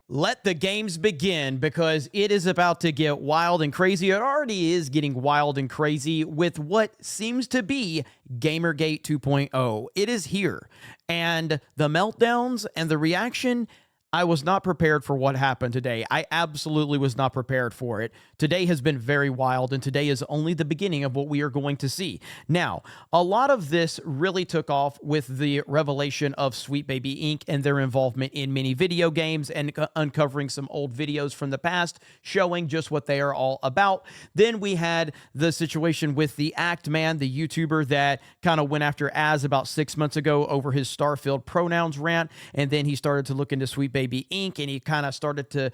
Let the games begin, because it is about to get wild and crazy. It already is getting wild and crazy with what seems to be Gamergate 2.0. It is here. And the meltdowns and the reaction, I was not prepared for what happened today. I absolutely was not prepared for it. Today has been very wild, and today is only the beginning of what we are going to see. Now, a lot of this really took off with the revelation of Sweet Baby Inc. and their involvement in many video games and uncovering some old videos from the past showing just what they are all about. Then we had the situation with the Act Man, the YouTuber that kind of went after Az about 6 months ago over his Starfield pronouns rant, and then he started to look into Sweet Baby Inc. and he kind of started to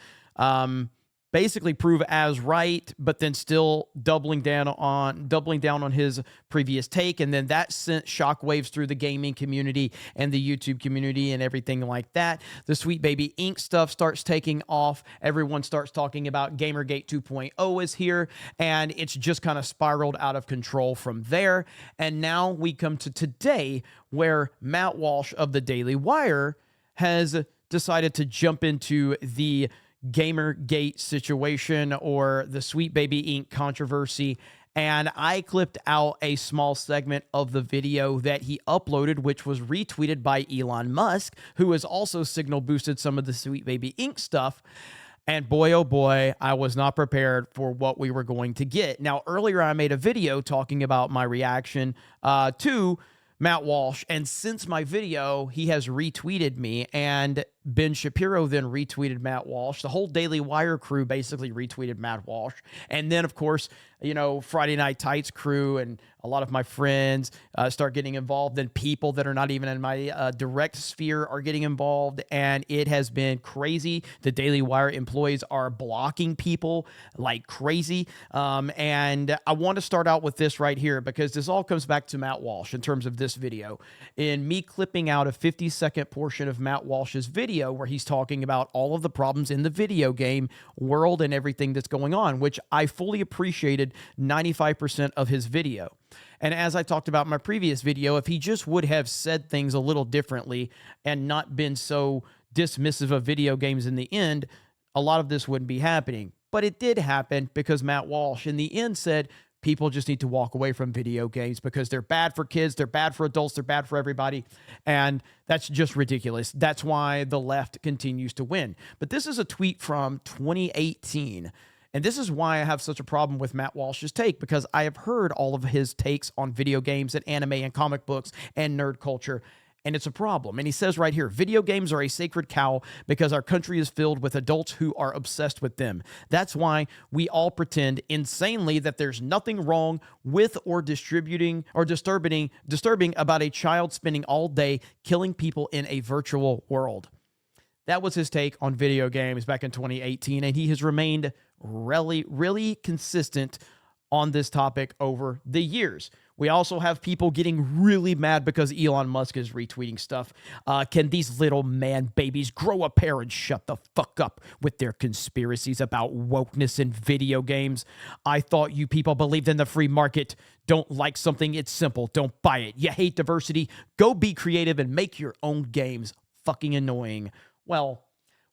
basically prove Az right, but then still doubling down on his previous take, and then that sent shockwaves through the gaming community and the YouTube community and everything like that. The Sweet Baby Inc. stuff starts taking off. Everyone starts talking about Gamergate 2.0 is here, and it's just kind of spiraled out of control from there. And now we come to today, where Matt Walsh of the Daily Wire has decided to jump into the Gamergate situation, or the Sweet Baby Inc. controversy. And I clipped out a small segment of the video that he uploaded, which was retweeted by Elon Musk, who has also signal boosted some of the Sweet Baby Inc. stuff. And boy, oh boy, I was not prepared for what we were going to get. Now, earlier I made a video talking about my reaction to Matt Walsh, and since my video, he has retweeted me, and Ben Shapiro then retweeted Matt Walsh. The whole Daily Wire crew basically retweeted Matt Walsh. And then, of course, you know, Friday Night Tights crew and a lot of my friends start getting involved. Then people that are not even in my direct sphere are getting involved, and it has been crazy. The Daily Wire employees are blocking people like crazy. And I want to start out with this right here, because this all comes back to Matt Walsh in terms of this video. In me clipping out a 50-second portion of Matt Walsh's video where he's talking about all of the problems in the video game world and everything that's going on, which I fully appreciated 95% of his video. And as I talked about in my previous video, if he just would have said things a little differently and not been so dismissive of video games in the end, a lot of this wouldn't be happening. But it did happen, because Matt Walsh in the end said people just need to walk away from video games because they're bad for kids, they're bad for adults, they're bad for everybody. And that's just ridiculous. That's why the left continues to win. But this is a tweet from 2018. And this is why I have such a problem with Matt Walsh's take, because I have heard all of his takes on video games and anime and comic books and nerd culture, and it's a problem. And he says right here, video games are a sacred cow because our country is filled with adults who are obsessed with them. That's why we all pretend insanely that there's nothing wrong with or disturbing about a child spending all day killing people in a virtual world. That was his take on video games back in 2018, and he has remained really consistent on this topic over the years. We also have people getting really mad because Elon Musk is retweeting stuff. Can these little man babies grow a pair and shut the fuck up with their conspiracies about wokeness in video games? I thought you people believed in the free market. Don't like something, it's simple. Don't buy it. You hate diversity? Go be creative and make your own games. Fucking annoying. Well,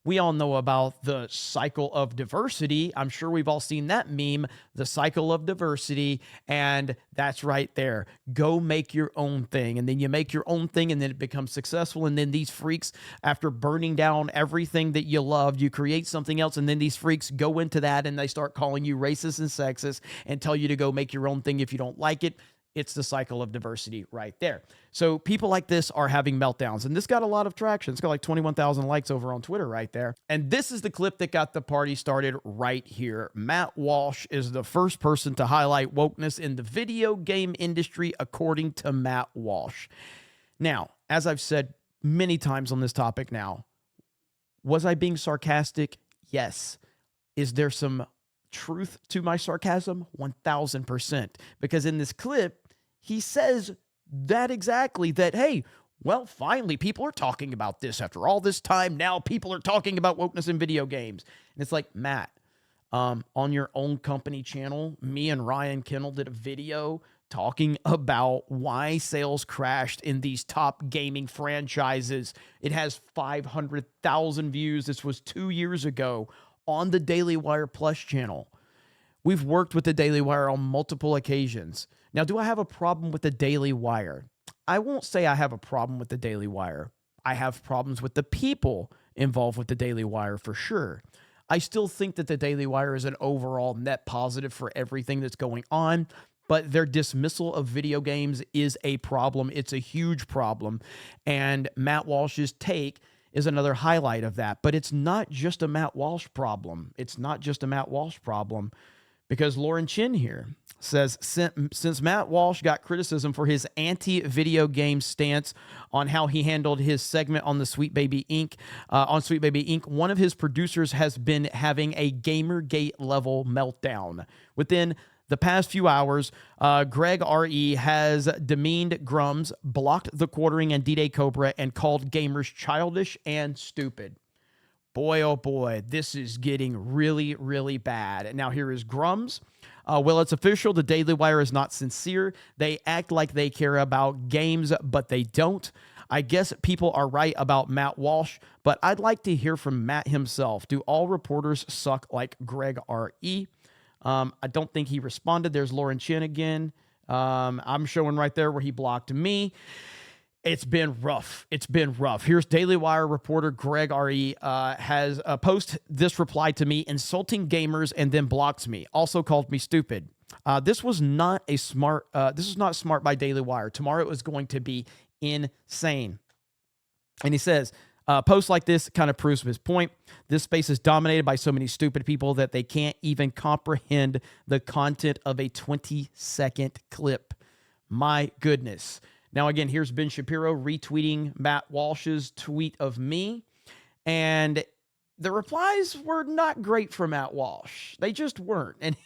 we all know about the cycle of diversity. I'm sure we've all seen that meme, the cycle of diversity, and that's right there. Go make your own thing, and then you make your own thing, and then it becomes successful, and then these freaks, after burning down everything that you loved, you create something else, and then these freaks go into that, and they start calling you racist and sexist and tell you to go make your own thing if you don't like it. It's the cycle of diversity right there. So people like this are having meltdowns, and this got a lot of traction. It's got like 21,000 likes over on Twitter right there. And this is the clip that got the party started right here. Matt Walsh is the first person to highlight wokeness in the video game industry, according to Matt Walsh. Now, as I've said many times on this topic now, was I being sarcastic? Yes. Is there some truth to my sarcasm? 1000%. Because in this clip, he says that exactly, that, hey, well, finally, people are talking about this after all this time. Now people are talking about wokeness in video games. And it's like, Matt, on your own company channel, me and Ryan Kendall did a video talking about why sales crashed in these top gaming franchises. It has 500,000 views. This was 2 years ago on the Daily Wire Plus channel. We've worked with the Daily Wire on multiple occasions. Now, do I have a problem with the Daily Wire? I won't say I have a problem with the Daily Wire. I have problems with the people involved with the Daily Wire for sure. I still think that the Daily Wire is an overall net positive for everything that's going on, but their dismissal of video games is a problem. It's a huge problem. And Matt Walsh's take is another highlight of that. But it's not just a Matt Walsh problem. It's not just a Matt Walsh problem, because Lauren Chin here says, since Matt Walsh got criticism for his anti-video game stance on how he handled his segment on the Sweet Baby Inc., one of his producers has been having a Gamergate level meltdown. Within the past few hours, Greg R.E. has demeaned Grums, blocked The Quartering and D-Day Cobra, and called gamers childish and stupid. Boy, oh boy, this is getting really, really bad. Now here is Grums. Well, it's official. The Daily Wire is not sincere. They act like they care about games, but they don't. I guess people are right about Matt Walsh, but I'd like to hear from Matt himself. Do all reporters suck like Greg R.E.? I don't think he responded. There's Lauren Chin again. I'm showing right there where he blocked me. It's been rough. It's been rough. Here's Daily Wire reporter Greg R.E. has posted this reply to me, insulting gamers, and then blocks me. Also called me stupid. This was not smart by Daily Wire. Tomorrow it was going to be insane. And he says, posts like this kind of proves his point. This space is dominated by so many stupid people that they can't even comprehend the content of a 20-second clip. My goodness. Now, again, here's Ben Shapiro retweeting Matt Walsh's tweet of me. And the replies were not great for Matt Walsh. They just weren't. And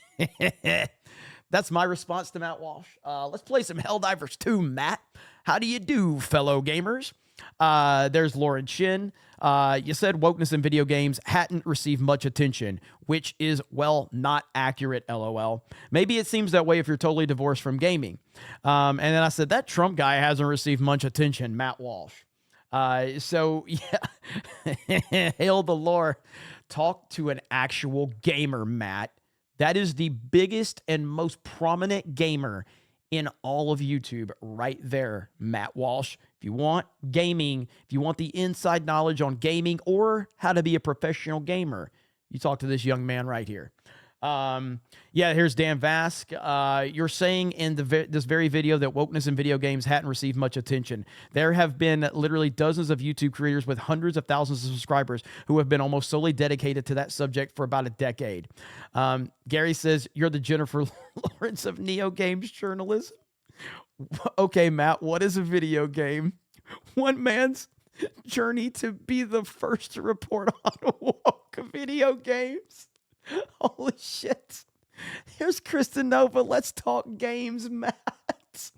that's my response to Matt Walsh. Let's play some Helldivers 2, Matt. How do you do, fellow gamers? There's Lauren Chin. You said wokeness in video games hadn't received much attention, which is, well, not accurate, LOL. Maybe it seems that way if you're totally divorced from gaming. And then I said, that Trump guy hasn't received much attention, Matt Walsh. So, yeah, hail the Lord. Talk to an actual gamer, Matt. That is the biggest and most prominent gamer in all of YouTube right there, Matt Walsh. If you want gaming, if you want the inside knowledge on gaming or how to be a professional gamer, you talk to this young man right here. Yeah, here's Dan Vask. You're saying in this very video that wokeness in video games hadn't received much attention. There have been literally dozens of YouTube creators with hundreds of thousands of subscribers who have been almost solely dedicated to that subject for about a decade. Gary says, you're the Jennifer Lawrence of Neo Games journalism. Okay, Matt, what is a video game? One man's journey to be the first to report on woke video games. Holy shit. Here's Kristen Nova. Let's talk games, Matt.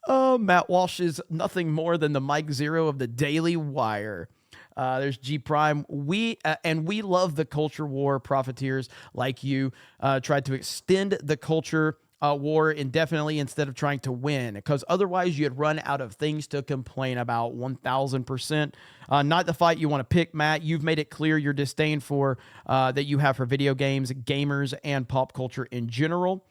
Oh, Matt Walsh is nothing more than the Mike Zero of the Daily Wire. There's G Prime. We love the culture war. Profiteers like you tried to extend the culture war indefinitely instead of trying to win, because otherwise you'd run out of things to complain about. 1000%. Not the fight you want to pick, Matt. You've made it clear your disdain for that you have for video games, gamers, and pop culture in general.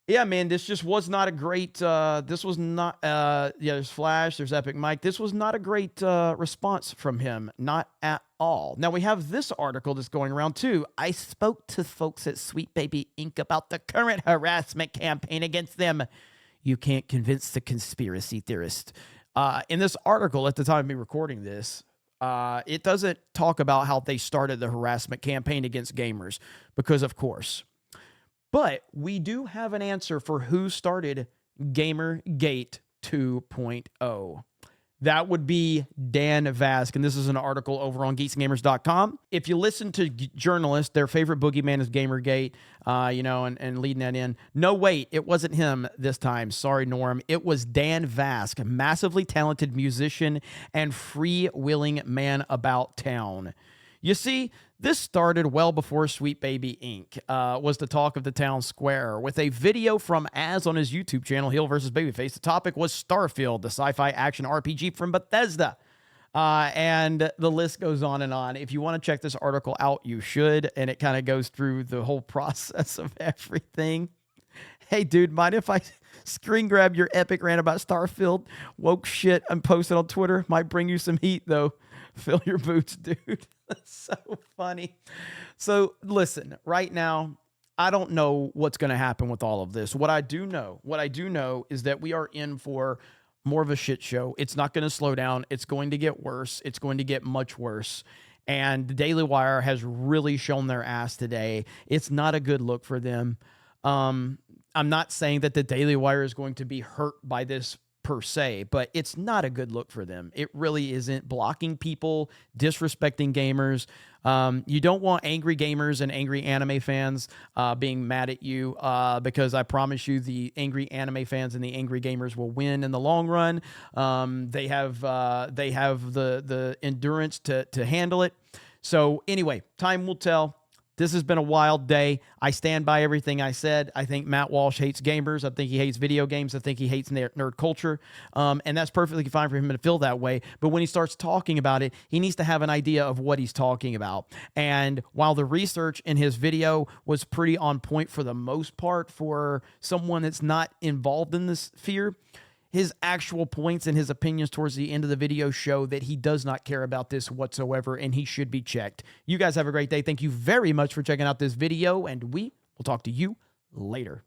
Yeah, man, this just was not a great, this was not, yeah, there's Flash, there's Epic Mike. This was not a great response from him, not at all. Now, we have this article that's going around, too. I spoke to folks at Sweet Baby Inc. about the current harassment campaign against them. You can't convince the conspiracy theorist. In this article, at the time of me recording this, it doesn't talk about how they started the harassment campaign against gamers, because, of course. But we do have an answer for who started Gamergate 2.0. That would be Dan Vask, and this is an article over on geeksgamers.com. If you listen to journalists, their favorite boogeyman is Gamergate, and leading that in. No, wait, it wasn't him this time. Sorry, Norm. It was Dan Vask, massively talented musician and free-willing man about town. You see, this started well before Sweet Baby Inc. Was the talk of the town square, with a video from Az on his YouTube channel, Heel vs. Babyface. The topic was Starfield, the sci-fi action RPG from Bethesda. And the list goes on and on. If you want to check this article out, you should. And it kind of goes through the whole process of everything. Hey, dude, mind if I screen grab your epic rant about Starfield? Woke shit and post it on Twitter. Might bring you some heat, though. Fill your boots, dude. That's so funny. So listen, right now, I don't know what's going to happen with all of this. What I do know is that we are in for more of a shit show. It's not going to slow down. It's going to get worse. It's going to get much worse. And the Daily Wire has really shown their ass today. It's not a good look for them. I'm not saying that the Daily Wire is going to be hurt by this per se, but it's not a good look for them. It really isn't. Blocking people, disrespecting gamers. You don't want angry gamers and angry anime fans being mad at you because I promise you the angry anime fans and the angry gamers will win in the long run. They have the endurance to handle it. So anyway, time will tell. This has been a wild day. I stand by everything I said. I think Matt Walsh hates gamers. I think he hates video games. I think he hates nerd culture. And that's perfectly fine for him to feel that way. But when he starts talking about it, he needs to have an idea of what he's talking about. And while the research in his video was pretty on point for the most part for someone that's not involved in this sphere, his actual points and his opinions towards the end of the video show that he does not care about this whatsoever, and he should be checked. You guys have a great day. Thank you very much for checking out this video, and we will talk to you later.